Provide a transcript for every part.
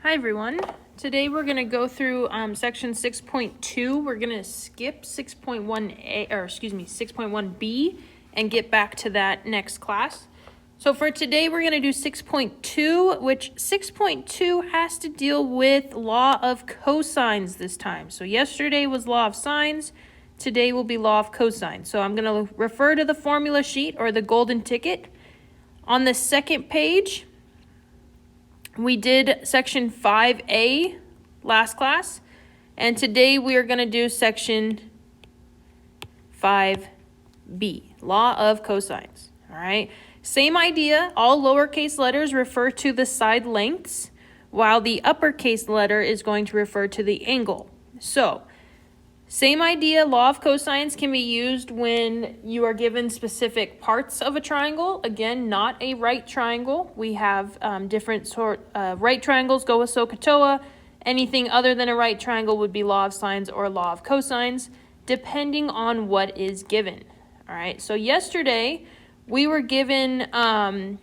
Hi everyone. Today we're going to go through section 6.2. We're going to skip 6.1a, or excuse me, 6.1b and get back to that next class. So for today we're going to do 6.2, which 6.2 has to deal with law of cosines this time. So yesterday was law of sines. Today will be law of cosines. So I'm going to refer to the formula sheet or the golden ticket. On the second page, we did section 5A last class, and today we are going to do section 5B, law of cosines. All right, same idea. All lowercase letters refer to the side lengths, while the uppercase letter is going to refer to the angle. So, same idea, law of cosines can be used when you are given specific parts of a triangle. Again, not a right triangle. We have different right triangles go with SOHCAHTOA. Anything other than a right triangle would be law of sines or law of cosines, depending on what is given. All right, so yesterday we were given a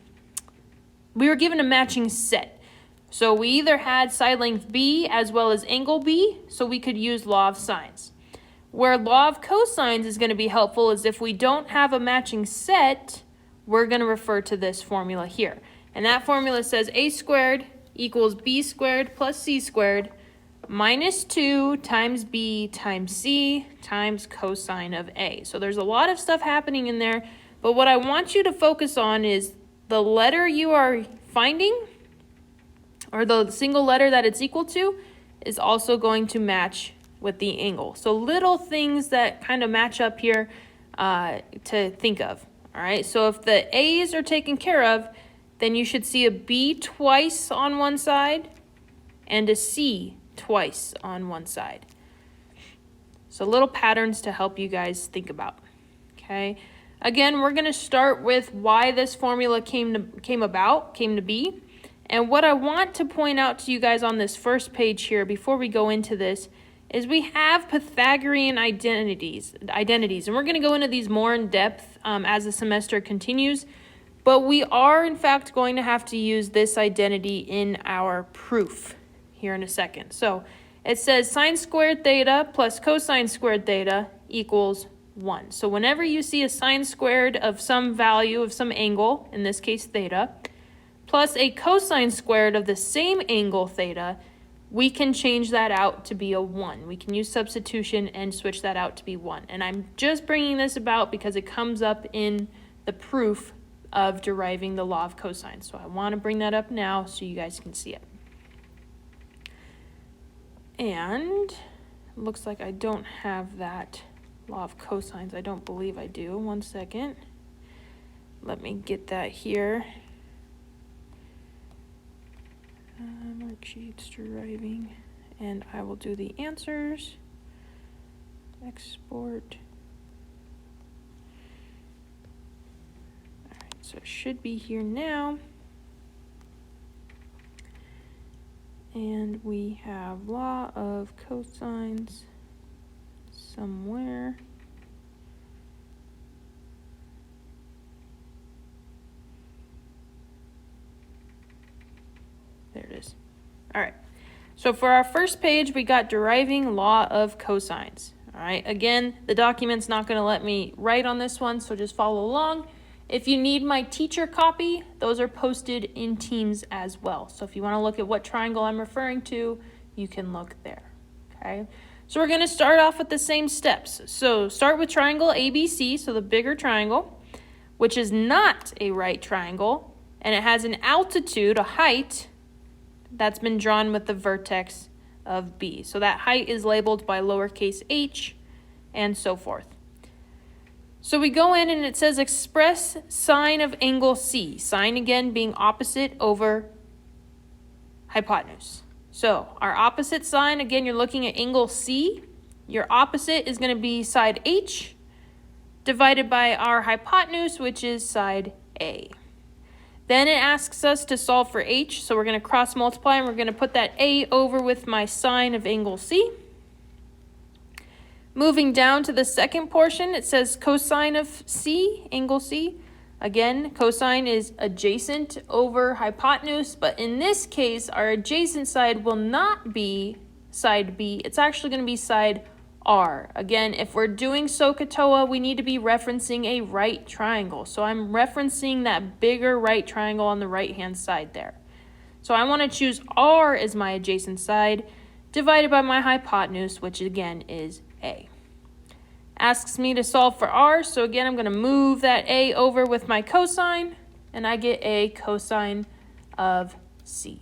matching set. So we either had side length B as well as angle B, so we could use law of sines. Where law of cosines is going to be helpful is if we don't have a matching set, we're going to refer to this formula here. And that formula says a squared equals b squared plus c squared minus 2 times b times c times cosine of a. So there's a lot of stuff happening in there, but what I want you to focus on is the letter you are finding, or the single letter that it's equal to, is also going to match with the angle. So little things that kind of match up here to think of. All right, so if the A's are taken care of, then you should see a B twice on one side and a C twice on one side. So little patterns to help you guys think about. Okay, again, we're going to start with why this formula came to be. And what I want to point out to you guys on this first page here before we go into this is we have Pythagorean identities, and we're going to go into these more in depth as the semester continues, but we are in fact going to have to use this identity in our proof here in a second. So it says sine squared theta plus cosine squared theta equals 1. So whenever you see a sine squared of some value of some angle, in this case theta, plus a cosine squared of the same angle theta, we can change that out to be a 1. We can use substitution and switch that out to be 1. And I'm just bringing this about because it comes up in the proof of deriving the law of cosines. So I want to bring that up now so you guys can see it. And it looks like I don't have that law of cosines. I don't believe I do. One second. Let me get that here. Worksheets deriving, and I will do the answers. Export. All right, so it should be here now. And we have law of cosines somewhere. There it is. All right. So for our first page, we got deriving law of cosines. All right. Again, the document's not going to let me write on this one, so just follow along. If you need my teacher copy, those are posted in Teams as well. So if you want to look at what triangle I'm referring to, you can look there. Okay. So we're going to start off with the same steps. So start with triangle ABC, so the bigger triangle, which is not a right triangle, and it has an altitude, a height, that's been drawn with the vertex of B. So that height is labeled by lowercase h and so forth. So we go in and it says express sine of angle C. Sine again being opposite over hypotenuse. So our opposite sine, again, you're looking at angle C. Your opposite is going to be side H divided by our hypotenuse, which is side A. Then it asks us to solve for h, so we're going to cross multiply, and we're going to put that a over with my sine of angle C. Moving down to the second portion, it says cosine of C, angle C. Again, cosine is adjacent over hypotenuse, but in this case, our adjacent side will not be side B. It's actually going to be side R. Again, if we're doing SOHCAHTOA, we need to be referencing a right triangle. So I'm referencing that bigger right triangle on the right-hand side there. So I want to choose R as my adjacent side, divided by my hypotenuse, which again is A. Asks me to solve for R, so again, I'm going to move that A over with my cosine, and I get a cosine of C.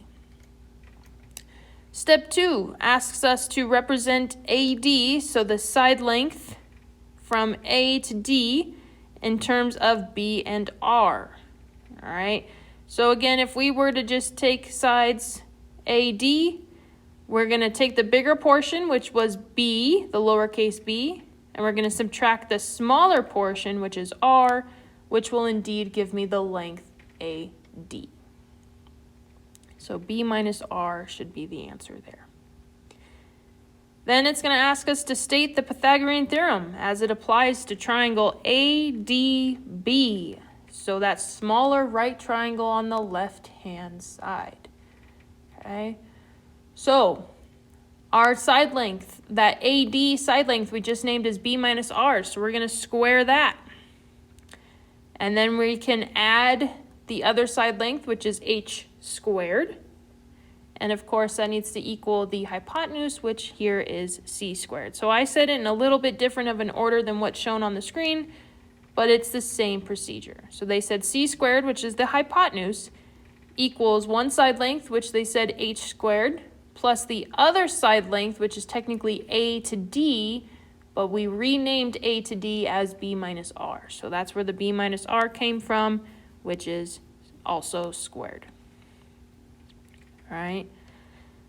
Step 2 asks us to represent AD, so the side length from A to D, in terms of B and R. All right, so again, if we were to just take sides AD, we're going to take the bigger portion, which was B, the lowercase b, and we're going to subtract the smaller portion, which is R, which will indeed give me the length AD. So B minus R should be the answer there. Then it's going to ask us to state the Pythagorean theorem as it applies to triangle ADB. So that smaller right triangle on the left-hand side. Okay, so our side length, that AD side length we just named as B minus R, so we're going to square that. And then we can add the other side length, which is H squared. And of course, that needs to equal the hypotenuse, which here is C squared. So I said it in a little bit different of an order than what's shown on the screen, but it's the same procedure. So they said C squared, which is the hypotenuse, equals one side length, which they said H squared, plus the other side length, which is technically A to D, but we renamed A to D as B minus R. So that's where the B minus R came from, which is also squared. All right.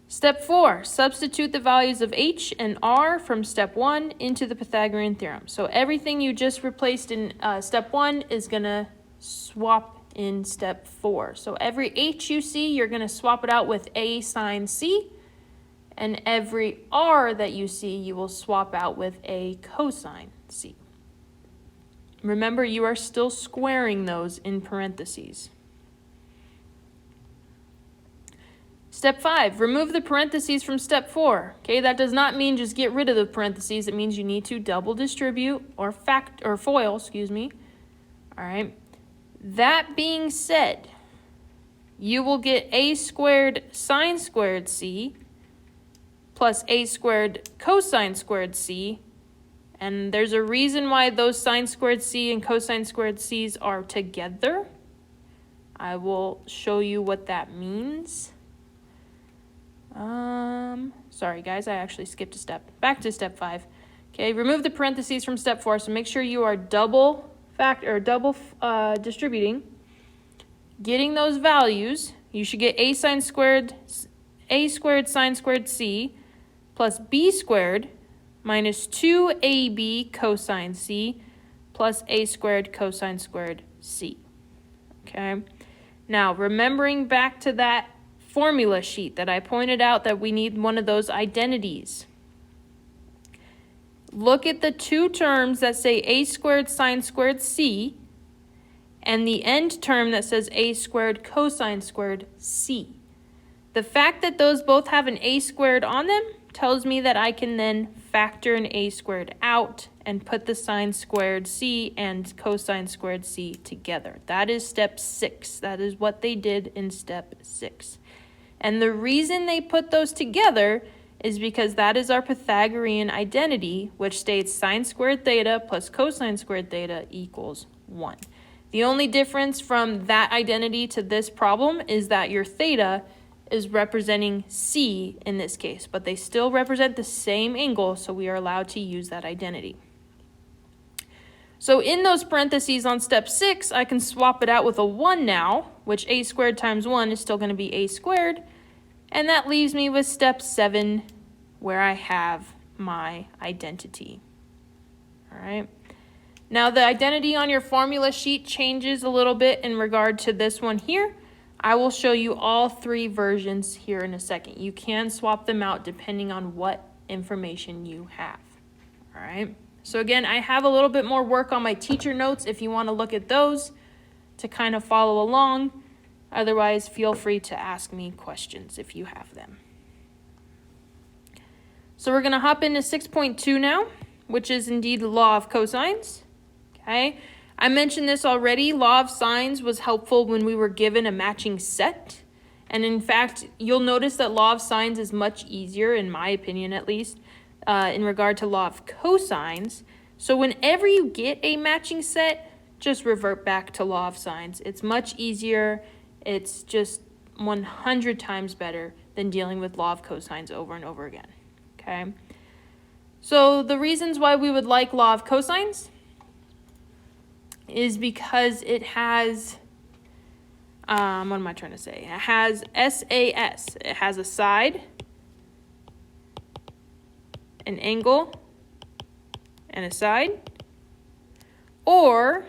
Step 4, substitute the values of H and R from step 1 into the Pythagorean theorem. So everything you just replaced in step 1 is going to swap in step 4. So every H you see, you're going to swap it out with A sine C. And every R that you see, you will swap out with a cosine C. Remember, you are still squaring those in parentheses. Step 5, remove the parentheses from step 4. Okay, that does not mean just get rid of the parentheses. It means you need to double distribute or FOIL, excuse me. All right. That being said, you will get A squared sine squared C plus A squared cosine squared C. And there's a reason why those sine squared C and cosine squared C's are together. I will show you what that means. Sorry guys, I actually skipped a step. Back to step 5. Okay, remove the parentheses from step 4, so make sure you are double distributing. Getting those values, you should get A squared sine squared C plus B squared minus 2AB cosine C plus A squared cosine squared C. Okay, now remembering back to that formula sheet that I pointed out that we need one of those identities. Look at the two terms that say A squared sine squared C and the end term that says A squared cosine squared C. The fact that those both have an A squared on them tells me that I can then factor an A squared out and put the sine squared C and cosine squared C together. That is step 6. That is what they did in step 6. And the reason they put those together is because that is our Pythagorean identity, which states sine squared theta plus cosine squared theta equals 1. The only difference from that identity to this problem is that your theta is representing C in this case, but they still represent the same angle, so we are allowed to use that identity. So in those parentheses on step 6, I can swap it out with a 1 now, which A squared times 1 is still going to be A squared. And that leaves me with step 7, where I have my identity. All right. Now the identity on your formula sheet changes a little bit in regard to this one here. I will show you all 3 versions here in a second. You can swap them out depending on what information you have. All right. So again, I have a little bit more work on my teacher notes if you want to look at those. to kind of follow along. Otherwise, feel free to ask me questions if you have them. So we're going to hop into 6.2 now, which is indeed the law of cosines. Okay, I mentioned this already. Law of sines was helpful when we were given a matching set. And in fact, you'll notice that law of sines is much easier, in my opinion at least, in regard to law of cosines. So whenever you get a matching set, just revert back to law of sines. It's much easier. It's just 100 times better than dealing with law of cosines over and over again. Okay. So the reasons why we would like law of cosines is because it has, what am I trying to say? It has SAS. It has a side, an angle, and a side. Or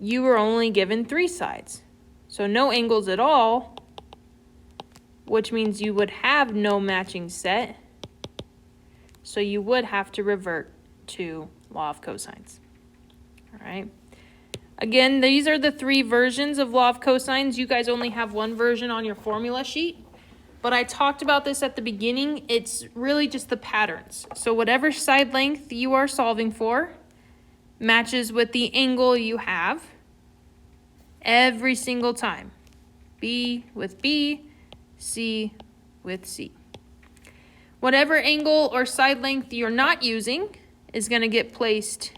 you were only given 3 sides. So no angles at all, which means you would have no matching set. So you would have to revert to law of cosines. All right. Again, these are the 3 versions of law of cosines. You guys only have one version on your formula sheet. But I talked about this at the beginning. It's really just the patterns. So whatever side length you are solving for matches with the angle you have every single time. B with B, C with C. Whatever angle or side length you're not using is going to get placed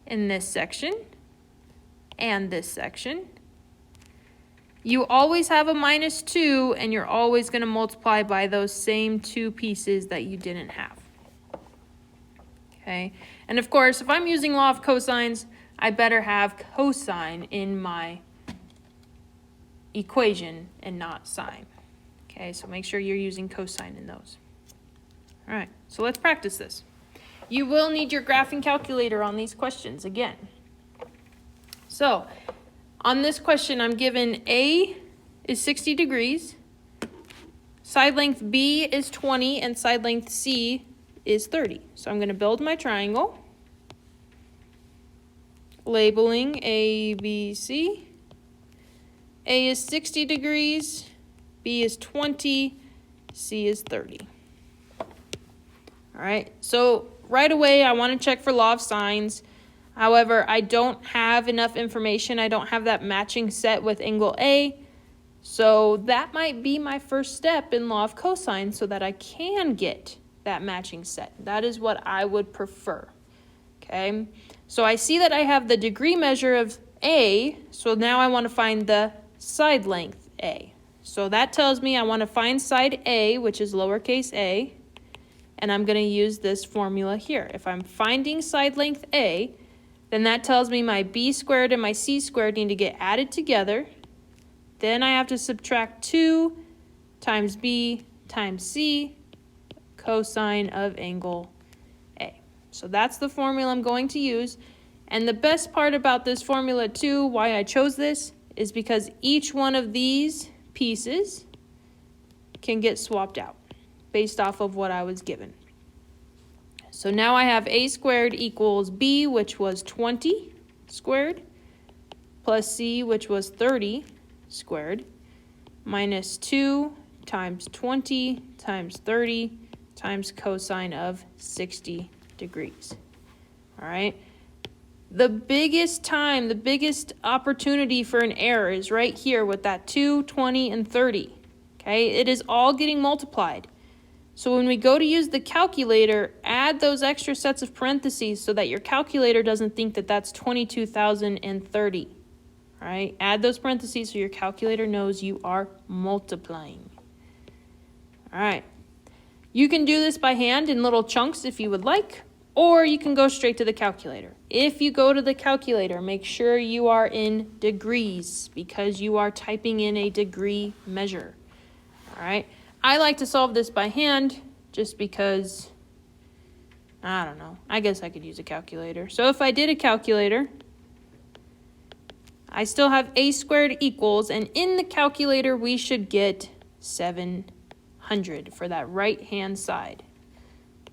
in this section and this section. You always have a -2, and you're always going to multiply by those same 2 pieces that you didn't have. Okay, and of course, if I'm using law of cosines, I better have cosine in my equation and not sine. Okay, so make sure you're using cosine in those. All right, so let's practice this. You will need your graphing calculator on these questions again. So, on this question, I'm given A is 60 degrees, side length B is 20, and side length C is 30. So I'm going to build my triangle, labeling A, B, C. A is 60 degrees, B is 20, C is 30. All right, so right away I want to check for law of sines. However, I don't have enough information. I don't have that matching set with angle A. So that might be my first step in law of cosines so that I can get that matching set. That is what I would prefer. Okay, so I see that I have the degree measure of A. So now I want to find the side length A. So that tells me I want to find side A, which is lowercase a. And I'm going to use this formula here. If I'm finding side length A, then that tells me my B squared and my C squared need to get added together. Then I have to subtract 2 times B times C, cosine of angle A. So that's the formula I'm going to use. And the best part about this formula too, why I chose this, is because each one of these pieces can get swapped out based off of what I was given. So now I have A squared equals B, which was 20 squared, plus C, which was 30 squared, minus 2 times 20 times 30 times cosine of 60 degrees. All right. The biggest opportunity for an error is right here with that 2, 20, and 30. Okay, it is all getting multiplied. So when we go to use the calculator, add those extra sets of parentheses so that your calculator doesn't think that that's 22,030. All right, add those parentheses so your calculator knows you are multiplying. All right, you can do this by hand in little chunks if you would like, or you can go straight to the calculator. If you go to the calculator, make sure you are in degrees because you are typing in a degree measure. All right. I like to solve this by hand just because, I don't know, I guess I could use a calculator. So if I did a calculator, I still have A squared equals, and in the calculator we should get 700 for that right-hand side.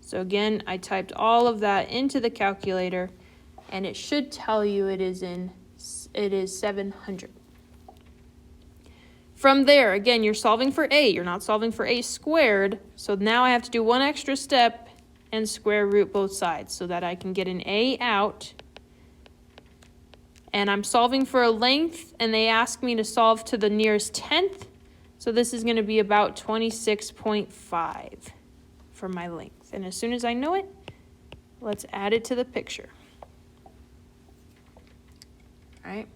So again, I typed all of that into the calculator, and it should tell you it is in it is 700. From there, again, you're solving for a. You're not solving for a squared. So now I have to do one extra step and square root both sides so that I can get an a out. And I'm solving for a length, and they ask me to solve to the nearest tenth. So this is going to be about 26.5 for my length. And as soon as I know it, let's add it to the picture. All right.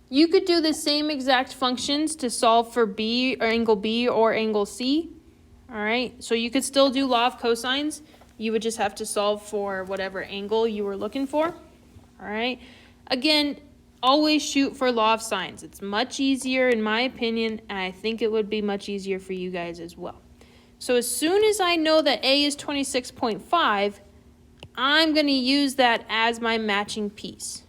You could do the same exact functions to solve for B or angle C. All right. So you could still do law of cosines. You would just have to solve for whatever angle you were looking for. All right. Again, always shoot for law of sines. It's much easier in my opinion, and I think it would be much easier for you guys as well. So as soon as I know that A is 26.5, I'm going to use that as my matching piece.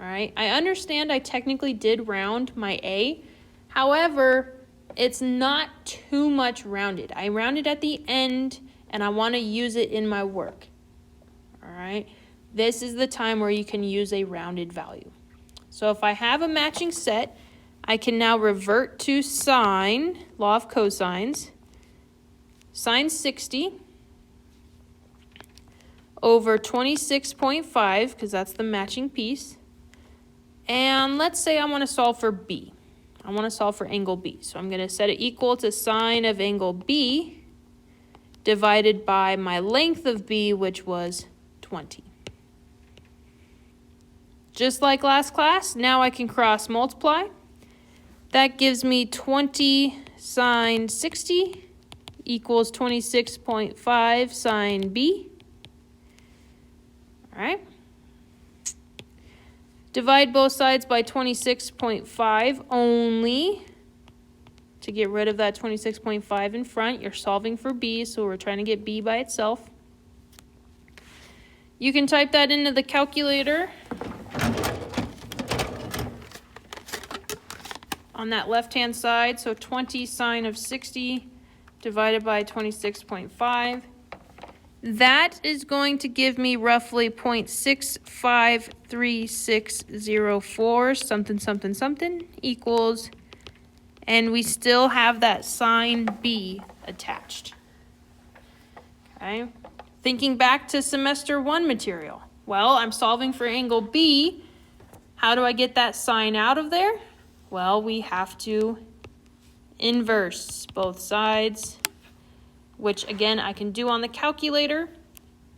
All right, I understand I technically did round my A. However, it's not too much rounded. I rounded at the end, and I want to use it in my work. All right, this is the time where you can use a rounded value. So if I have a matching set, I can now revert to sine, law of cosines, sine 60 over 26.5, because that's the matching piece. And let's say I want to solve for B. I want to solve for angle B. So I'm going to set it equal to sine of angle B divided by my length of B, which was 20. Just like last class, now I can cross multiply. That gives me 20 sine 60 equals 26.5 sine B. All right. Divide both sides by 26.5 only to get rid of that 26.5 in front. You're solving for B, so we're trying to get B by itself. You can type that into the calculator on that left-hand side. So 20 sine of 60 divided by 26.5. That is going to give me roughly 0.653604 something something something equals, and we still have that sine B attached. Okay, thinking back to semester 1 material. Well, I'm solving for angle B. How do I get that sine out of there? Well, we have to inverse both sides, which again I can do on the calculator.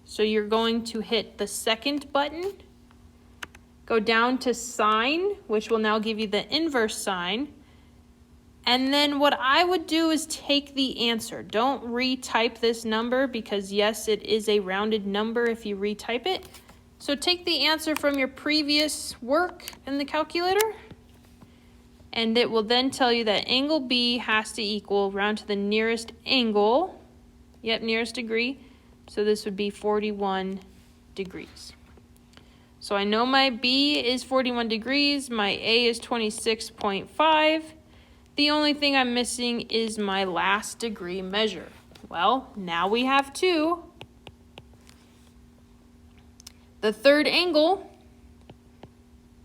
So you're going to hit the second button, go down to sine, which will now give you the inverse sine. And then what I would do is take the answer. Don't retype this number because yes, it is a rounded number if you retype it. So take the answer from your previous work in the calculator, and it will then tell you that angle B has to equal, round to the nearest angle, yep, nearest degree. So this would be 41 degrees. So I know my B is 41 degrees, my A is 26.5. The only thing I'm missing is my last degree measure. Well, now we have two. The third angle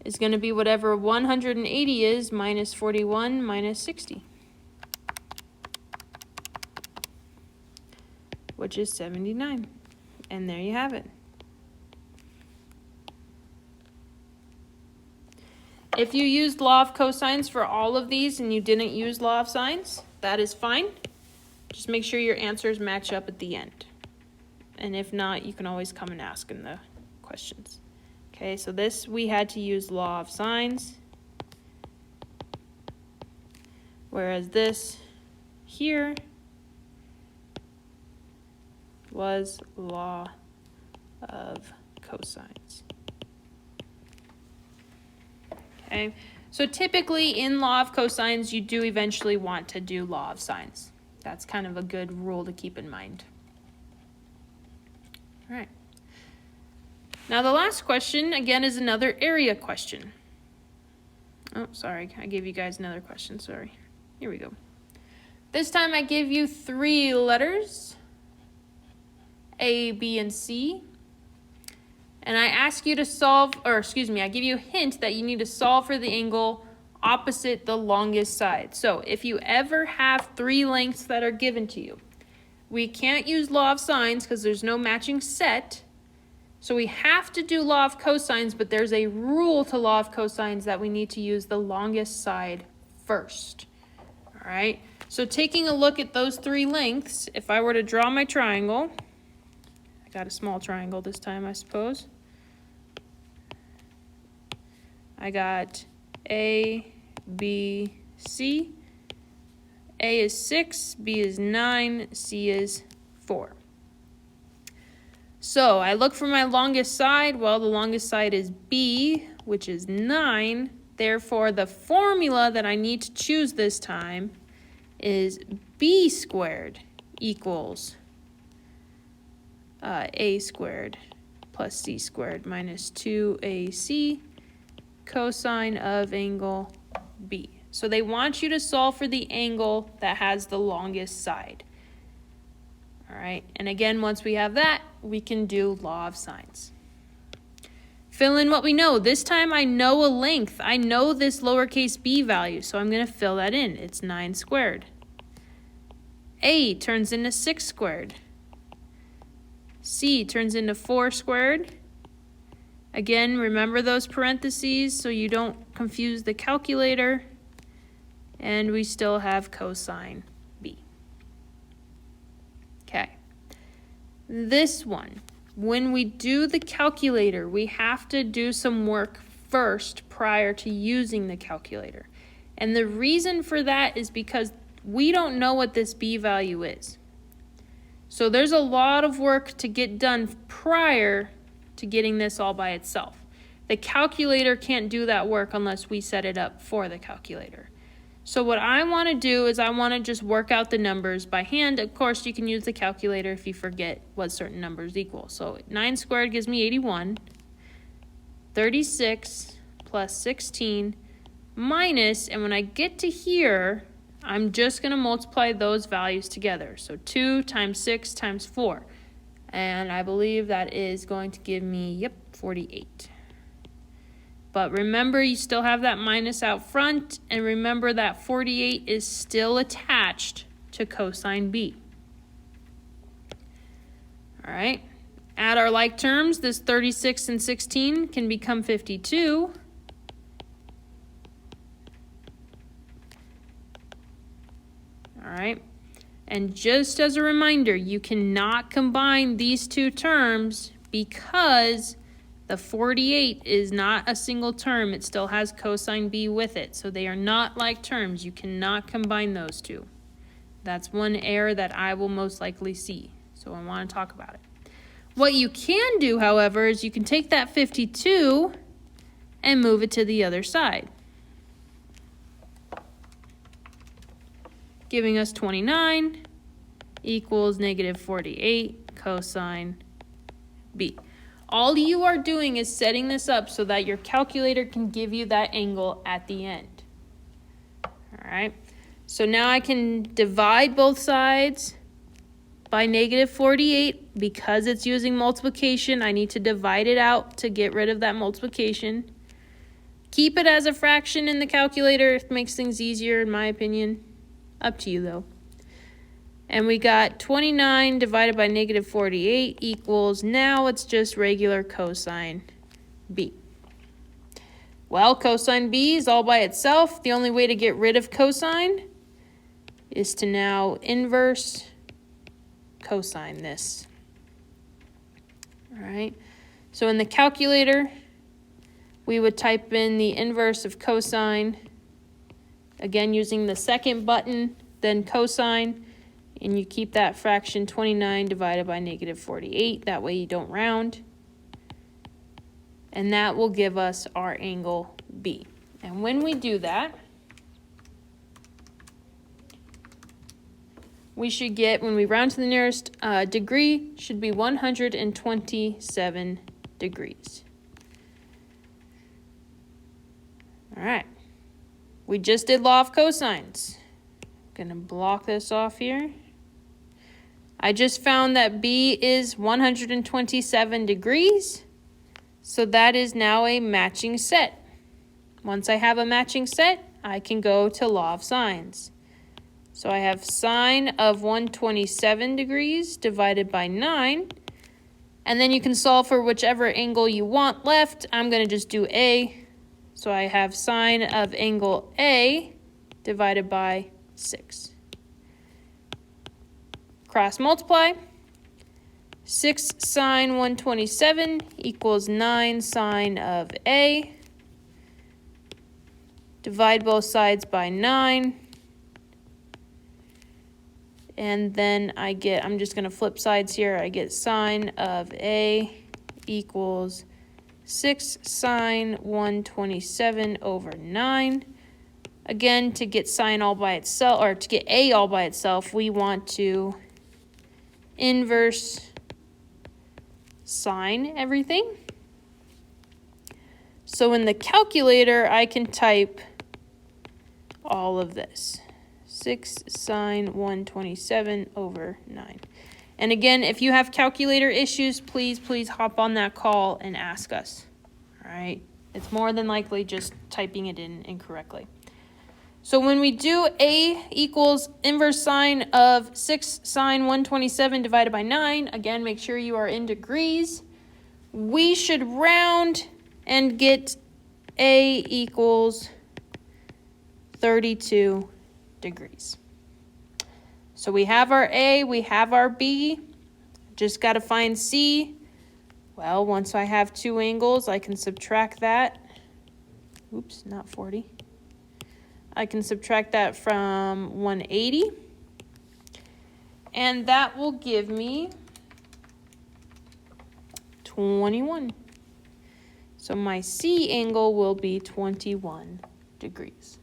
is going to be whatever 180 is minus 41 minus 60. Which is 79. And there you have it. If you used law of cosines for all of these and you didn't use law of sines, that is fine. Just make sure your answers match up at the end. And if not, you can always come and ask in the questions. Okay, so this we had to use law of sines. Whereas this here was law of cosines. Okay, so typically in law of cosines, you do eventually want to do law of sines. That's kind of a good rule to keep in mind. All right. Now the last question, again, is another area question. Oh, sorry, I gave you guys another question, sorry. Here we go. This time I give you 3 letters, A, B, and C. and I ask you to solve, or excuse me, I give you a hint that you need to solve for the angle opposite the longest side. So if you ever have three lengths that are given to you, we can't use law of sines because there's no matching set. So we have to do law of cosines, but there's a rule to law of cosines that we need to use the longest side first. All right, so taking a look at those three lengths, if I were to draw my triangle, I got a small triangle this time, I suppose. I got A, B, C. A is 6, B is 9, C is 4. So I look for my longest side. Well, the longest side is B, which is 9. Therefore, the formula that I need to choose this time is B squared equals A squared plus C squared minus 2AC cosine of angle B. So they want you to solve for the angle that has the longest side. All right, and again, once we have that, we can do law of sines. Fill in what we know. This time I know a length. I know this lowercase b value, so I'm going to fill that in. It's 9 squared. A turns into 6 squared. C turns into 4 squared. Again, remember those parentheses so you don't confuse the calculator. And we still have cosine b. Okay. This one, when we do the calculator, we have to do some work first prior to using the calculator. And the reason for that is because we don't know what this b value is. So there's a lot of work to get done prior to getting this all by itself. The calculator can't do that work unless we set it up for the calculator. So what I want to do is I want to just work out the numbers by hand. Of course, you can use the calculator if you forget what certain numbers equal. So 9 squared gives me 81. 36 plus 16 minus, and when I get to here, I'm just going to multiply those values together. So 2 times 6 times 4. And I believe that is going to give me, 48. But remember, you still have that minus out front, and remember that 48 is still attached to cosine b. All right, add our like terms. This 36 and 16 can become 52. All right, and just as a reminder, you cannot combine these two terms because the 48 is not a single term. It still has cosine b with it. So they are not like terms. You cannot combine those two. That's one error that I will most likely see. So I want to talk about it. What you can do, however, is you can take that 52 and move it to the other side, giving us 29 equals negative 48 cosine b. All you are doing is setting this up so that your calculator can give you that angle at the end. All right, so now I can divide both sides by negative 48. Because it's using multiplication, I need to divide it out to get rid of that multiplication. Keep it as a fraction in the calculator. It makes things easier, in my opinion. Up to you, though. And we got 29 divided by negative 48 equals, now it's just regular cosine b. Well, cosine b is all by itself. The only way to get rid of cosine is to now inverse cosine this. All right, so in the calculator, we would type in the inverse of cosine, again using the second button, then cosine. And you keep that fraction 29 divided by negative 48. That way you don't round. And that will give us our angle B. And when we do that, we should get, when we round to the nearest degree, should be 127 degrees. All right. We just did law of cosines. I'm going to block this off here. I just found that B is 127 degrees. So that is now a matching set. Once I have a matching set, I can go to law of sines. So I have sine of 127 degrees divided by 9. And then you can solve for whichever angle you want left. I'm going to just do A. So I have sine of angle A divided by 6. Cross multiply. 6 sine 127 equals 9 sine of A. Divide both sides by 9. And then I'm just going to flip sides here. I get sine of A equals 6 sine 127 over 9. Again, to get sine all by itself, or to get A all by itself, we want to inverse sine everything. So in the calculator, I can type all of this. 6 sine 127 over 9. And again, if you have calculator issues, please hop on that call and ask us. All right? It's more than likely just typing it in incorrectly. So when we do A equals inverse sine of 6 sine 127 divided by 9, again, make sure you are in degrees. We should round and get A equals 32 degrees. So we have our A, we have our B, just got to find C. Well, once I have two angles, I can subtract that. Oops, not 40. I can subtract that from 180. And that will give me 21. So my C angle will be 21 degrees.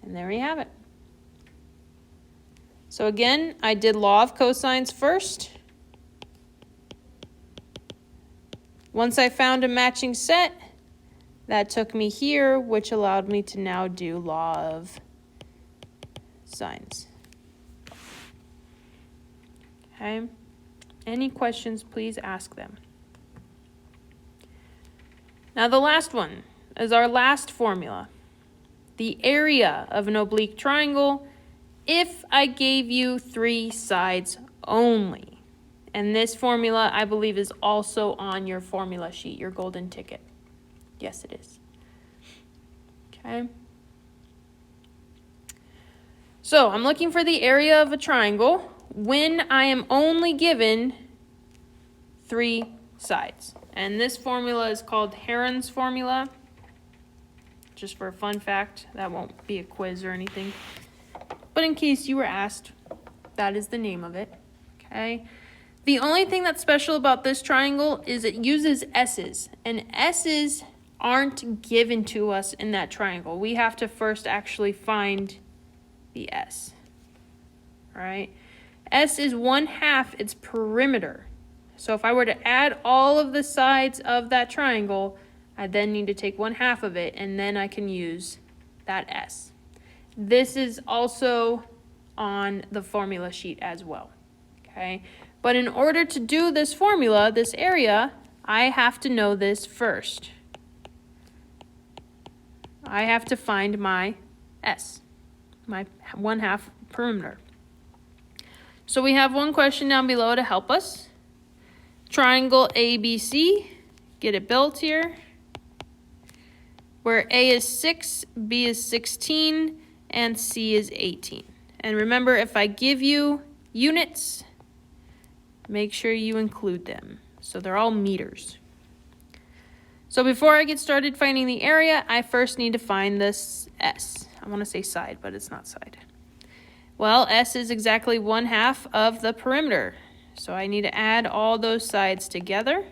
And there we have it. So again, I did law of cosines first. Once I found a matching set, that took me here, which allowed me to now do law of sines. Okay. Any questions, please ask them. Now the last one is our last formula. The area of an oblique triangle if I gave you 3 sides only. And this formula, I believe, is also on your formula sheet, your golden ticket. Yes, it is. Okay. So I'm looking for the area of a triangle when I am only given 3 sides. And this formula is called Heron's formula. Just for a fun fact, that won't be a quiz or anything. But in case you were asked, that is the name of it. Okay. The only thing that's special about this triangle is it uses S's. And S's aren't given to us in that triangle. We have to first actually find the S. All right. S is 1/2 its perimeter. So if I were to add all of the sides of that triangle, I then need to take 1/2 of it, and then I can use that S. This is also on the formula sheet as well. Okay. But in order to do this formula, this area, I have to know this first. I have to find my S, my 1/2 perimeter. So we have one question down below to help us. Triangle ABC, get it built here, where A is 6, B is 16, and C is 18. And remember, if I give you units, make sure you include them. So they're all meters. So before I get started finding the area, I first need to find this S. I want to say side, but it's not side. Well, S is exactly 1/2 of the perimeter. So I need to add all those sides together.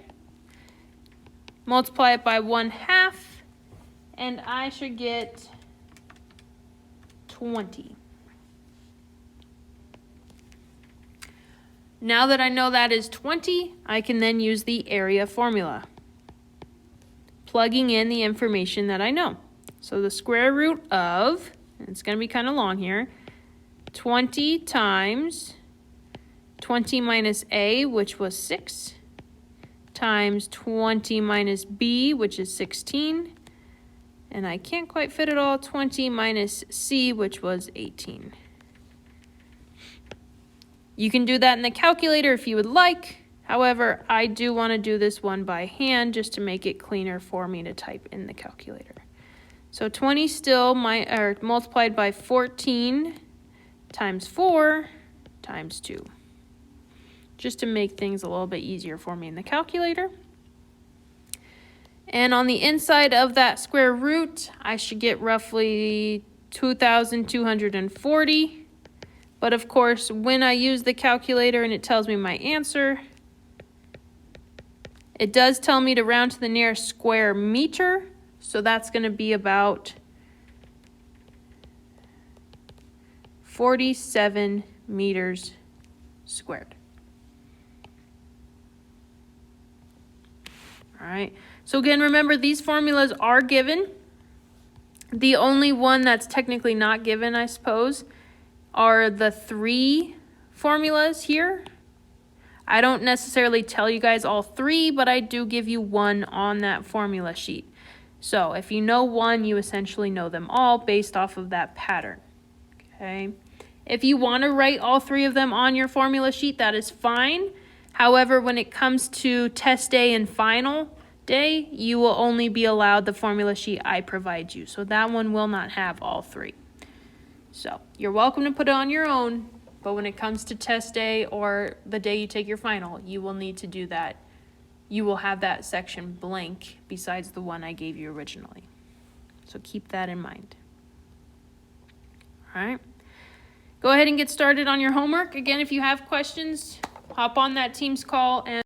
Multiply it by 1/2, and I should get 20. Now that I know that is 20, I can then use the area formula, plugging in the information that I know. So the square root of, and it's going to be kind of long here, 20 times 20 minus A, which was 6, times 20 minus b, which is 16. And I can't quite fit it all, 20 minus c, which was 18. You can do that in the calculator if you would like. However, I do want to do this one by hand just to make it cleaner for me to type in the calculator. So 20 still multiplied by 14 times 4 times 2. Just to make things a little bit easier for me in the calculator. And on the inside of that square root, I should get roughly 2,240. But of course, when I use the calculator and it tells me my answer, it does tell me to round to the nearest square meter. So that's going to be about 47 meters squared. All right. So again, remember these formulas are given. The only one that's technically not given, I suppose, are the 3 formulas here. I don't necessarily tell you guys all 3, but I do give you one on that formula sheet. So if you know one, you essentially know them all based off of that pattern. Okay. If you want to write all 3 of them on your formula sheet, that is fine. However, when it comes to test day and final day, you will only be allowed the formula sheet I provide you. So that one will not have all 3. So you're welcome to put it on your own, but when it comes to test day or the day you take your final, you will need to do that. You will have that section blank besides the one I gave you originally. So keep that in mind. All right. Go ahead and get started on your homework. Again, if you have questions, hop on that Teams call and